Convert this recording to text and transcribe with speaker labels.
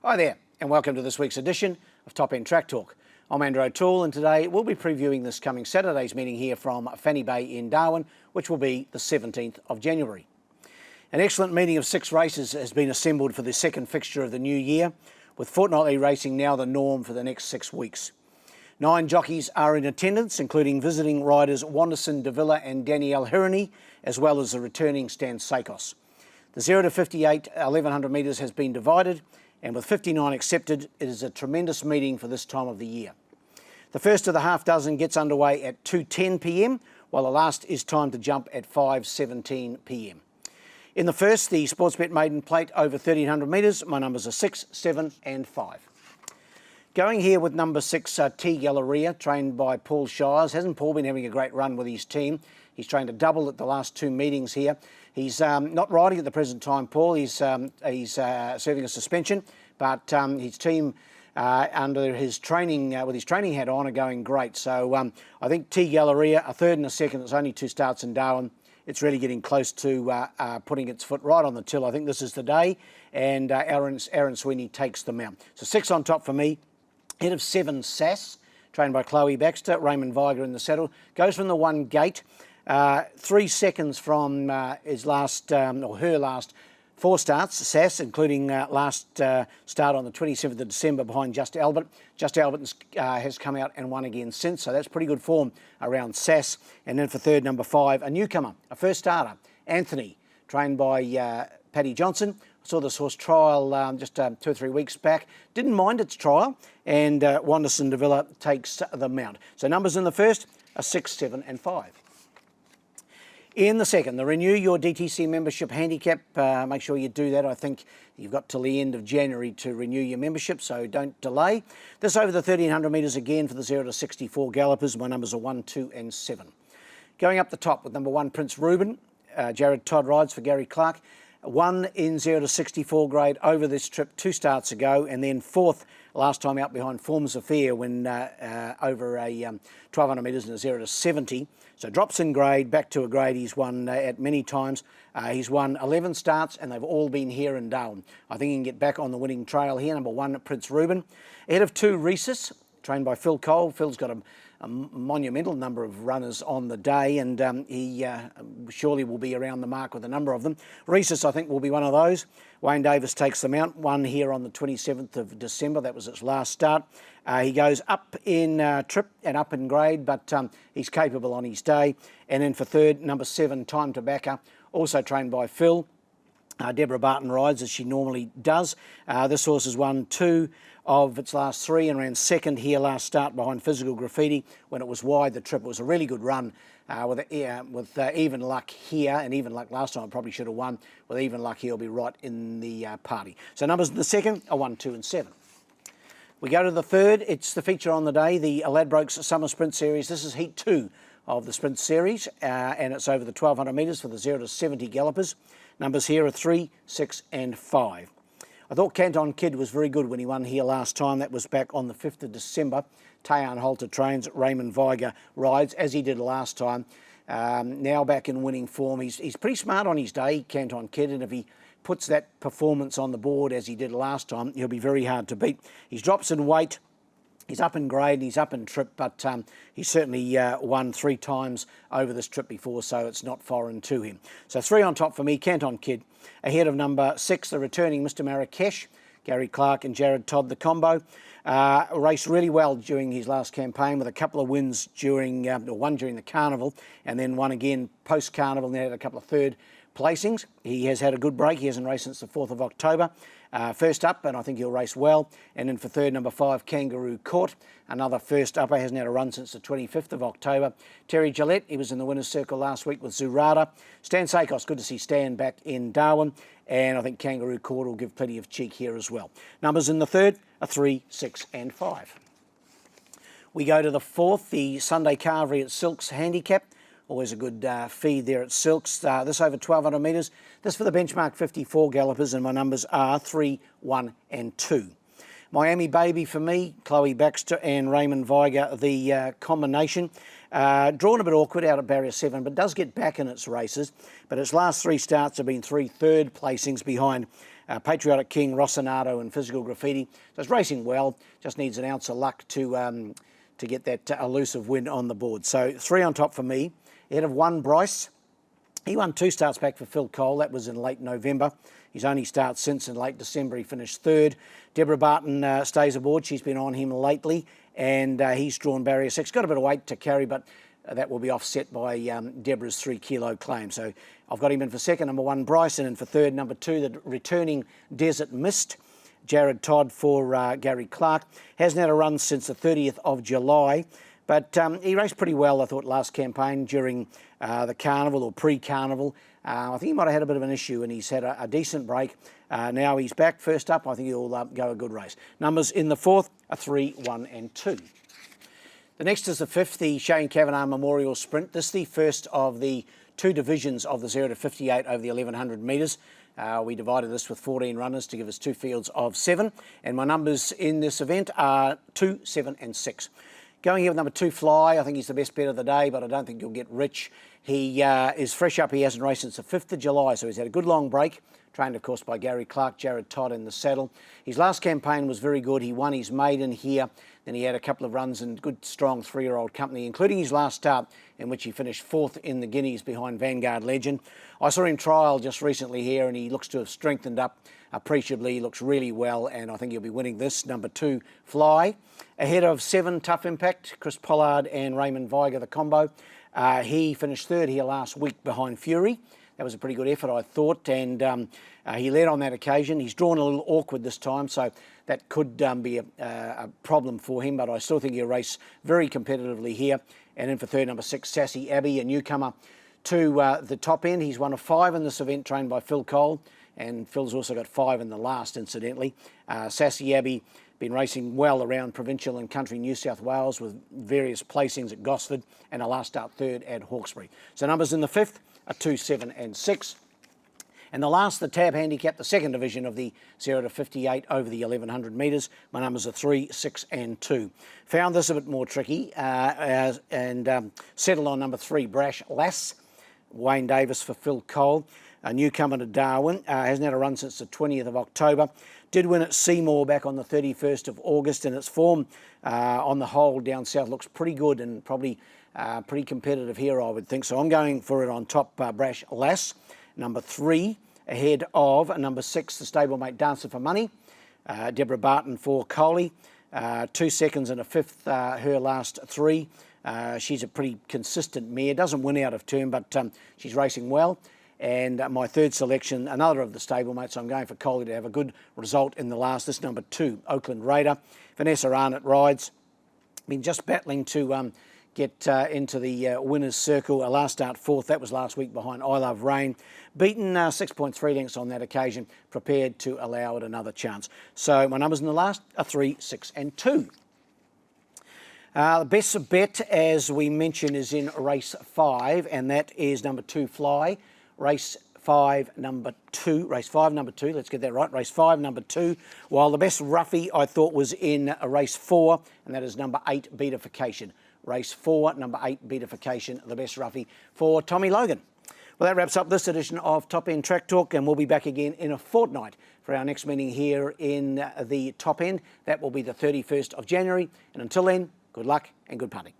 Speaker 1: Hi there, and welcome to this week's edition of Top End Track Talk. I'm Andrew O'Toole, and today we'll be previewing this coming Saturday's meeting here from Fanny Bay in Darwin, which will be the 17th of January. An excellent meeting of 6 races has been assembled for the second fixture of the new year, with fortnightly racing now the norm for the next 6 weeks. 9 jockeys are in attendance, including visiting riders Wanderson de Villa and Danielle Hironi, as well as the returning Stan Sakos. The 0 to 58 1100 metres has been divided, and with 59 accepted, it is a tremendous meeting for this time of the year. The first of the half dozen gets underway at 2:10 p.m, while the last is timed to jump at 5:17 p.m. In the first, the Sportsbet Maiden Plate over 1300 metres, my numbers are 6, 7 and 5. Going here with number 6, T Galleria, trained by Paul Shires. Hasn't Paul been having a great run with his team? He's trained a double at the last 2 meetings here. He's not riding at the present time, Paul. He's serving a suspension, but his team under his training, with his training hat on, are going great. So I think T Galleria, a third and a second. It's only 2 starts in Darwin. It's really getting close to putting its foot right on the till. I think this is the day, and Aaron Sweeney takes them out. So 6 on top for me. Head of 7, Sass, trained by Chloe Baxter. Raymond Viger in the saddle. Goes from the 1 gate. 3 seconds from his last, or her last 4 starts, Sass, including last start on the 27th of December behind Just Albert. Just Albert has come out and won again since, so that's pretty good form around Sass. And then for third, number 5, a newcomer, a first starter, Anthony, trained by Paddy Johnson. I saw this horse trial just 2 or 3 weeks back. Didn't mind its trial, and Wanderson de Villa takes the mount. So numbers in the first are 6, 7 and 5. In the second, the Renew Your DTC Membership Handicap. Make sure you do that. I think you've got till the end of January to renew your membership, so don't delay. This over the 1300 metres again for the 0 to 64 gallopers. My numbers are 1, 2 and 7. Going up the top with number 1, Prince Reuben. Jared Todd rides for Gary Clark. 1 in 0 to 64 grade over this trip 2 starts ago, and then 4th last time out behind Forms Affair when over a 1200 metres in a 0 to 70. So drops in grade, back to a grade he's won at many times. He's won 11 starts, and they've all been here in Darwin. I think he can get back on the winning trail here. Number 1, Prince Reuben. Ahead of 2, Rhesus, trained by Phil Cole. Phil's got a monumental number of runners on the day, and he surely will be around the mark with a number of them. Rhesus, I think, will be one of those. Wayne Davis takes them out. Won here on the 27th of December. That was its last start. He goes up in trip and up in grade, but he's capable on his day. And then for third, number 7, Time to Backer, also trained by Phil. Deborah Barton rides as she normally does. This horse has won 2 of its last 3 and ran second here last start behind Physical Graffiti when it was wide the trip. It was a really good run with even luck here, and even luck last time it probably should have won. With even luck he'll be right in the party. So numbers in the second are 1, 2 and 7. We go to the third. It's the feature on the day, the Ladbrokes Summer Sprint Series. This is Heat 2 of the Sprint Series, and it's over the 1200 metres for the 0 to 70 gallopers. Numbers here are 3, 6 and 5. I thought Canton Kid was very good when he won here last time. That was back on the 5th of December. Tayan Holter trains, Raymond Viger rides, as he did last time. Now back in winning form. He's pretty smart on his day, Canton Kid, and if he puts that performance on the board as he did last time, he'll be very hard to beat. He drops in weight. He's up in grade, he's up in trip, but he's certainly won 3 times over this trip before, so it's not foreign to him. So 3 on top for me, Canton Kid. Ahead of number 6, the returning Mr. Marrakesh, Gary Clark and Jared Todd, the combo. Raced really well during his last campaign with a couple of wins during, one during the Carnival, and then one again post-Carnival, and then had a couple of third placings. He has had a good break. He hasn't raced since the 4th of October. First up, and I think he'll race well. And then for third, number 5, Kangaroo Court. Another first upper, hasn't had a run since the 25th of October. Terry Gillette, he was in the winner's circle last week with Zurada. Stan Sakos, good to see Stan back in Darwin. And I think Kangaroo Court will give plenty of cheek here as well. Numbers in the third are 3, 6 and 5. We go to the fourth, the Sunday Carvery at Silks Handicap. Always a good feed there at Silks. This over 1200 metres. This for the benchmark 54 gallopers, and my numbers are 3, 1 and 2. Miami Baby for me, Chloe Baxter and Raymond Viger, the combination. Drawn a bit awkward out at barrier 7, but does get back in its races. But its last 3 starts have been 3 third placings behind Patriotic King, Rossonado and Physical Graffiti. So it's racing well, just needs an ounce of luck to get that elusive win on the board. So 3 on top for me. Ahead of 1 Bryce. He won 2 starts back for Phil Cole. That was in late November. His only start since in late December, he finished 3rd. Deborah Barton stays aboard. She's been on him lately, and he's drawn barrier 6. Got a bit of weight to carry, but that will be offset by Deborah's 3 kilo claim. So I've got him in for second, number 1 Bryson, and for third, number 2, the returning Desert Mist. Jared Todd for Gary Clark. Hasn't had a run since the 30th of July. But he raced pretty well, I thought, last campaign during the carnival or pre-carnival. I think he might have had a bit of an issue, and he's had a decent break. Now he's back first up. I think he'll go a good race. Numbers in the 4th are 3, 1 and 2. The next is the 5th, the Shane Kavanagh Memorial Sprint. This is the first of the 2 divisions of the 0 to 58 over the 1100 metres. We divided this with 14 runners to give us 2 fields of 7. And my numbers in this event are 2, 7 and 6. Going here with number 2, Fly. I think he's the best bet of the day, but I don't think you'll get rich. He is fresh up. He hasn't raced since the 5th of July, so he's had a good long break. Trained, of course, by Gary Clark, Jared Todd in the saddle. His last campaign was very good. He won his maiden here. Then he had a couple of runs in good, strong 3-year-old company, including his last start, in which he finished 4th in the Guineas behind Vanguard Legend. I saw him trial just recently here, and he looks to have strengthened up appreciably. He looks really well, and I think he'll be winning this. Number 2, Fly. Ahead of 7, Tough Impact, Chris Pollard and Raymond Viger, the combo. He finished 3rd here last week behind Fury. That was a pretty good effort, I thought, and he led on that occasion. He's drawn a little awkward this time, so that could be a problem for him, but I still think he'll race very competitively here. And then for third, number 6, Sassy Abbey, a newcomer to the top end. He's one of 5 in this event, trained by Phil Cole, and Phil's also got 5 in the last, incidentally. Sassy Abbey been racing well around provincial and country New South Wales with various placings at Gosford and a last start 3rd at Hawkesbury. So numbers in the 5th are 2, 7 and 6. And the last, the Tab Handicap, the 2nd division of the 0 to 58 over the 1100 metres. My numbers are 3, 6 and 2. Found this a bit more tricky and settled on number 3, Brash Lass. Wayne Davis for Phil Cole, a newcomer to Darwin. Hasn't had a run since the 20th of October. Did win at Seymour back on the 31st of August, and its form on the whole down south looks pretty good and probably pretty competitive here, I would think. So I'm going for it on top, Brash Lass. Number 3, ahead of number 6, the stablemate Dancer for Money. Deborah Barton for Coley. 2 seconds and a 5th, her last 3. She's a pretty consistent mare. Doesn't win out of turn, but she's racing well. And my 3rd selection, another of the stablemates, so I'm going for Coley to have a good result in the last. This number 2, Oakland Raider. Vanessa Arnott rides. Been just battling to get into the winner's circle. A last start 4th. That was last week behind I Love Rain. Beaten 6.3 lengths on that occasion. Prepared to allow it another chance. So my numbers in the last are 3, 6 and 2. The best bet, as we mentioned, is in race 5, and that is number 2, Fly. Race 5, number 2. Let's get that right. Race 5, number 2. While the best roughie, I thought, was in race 4, and that is number 8, Beatification. Race 4, number 8, Beatification, the best roughie for Tommy Logan. Well, that wraps up this edition of Top End Track Talk, and we'll be back again in a fortnight for our next meeting here in the Top End. That will be the 31st of January. And until then, good luck and good punting.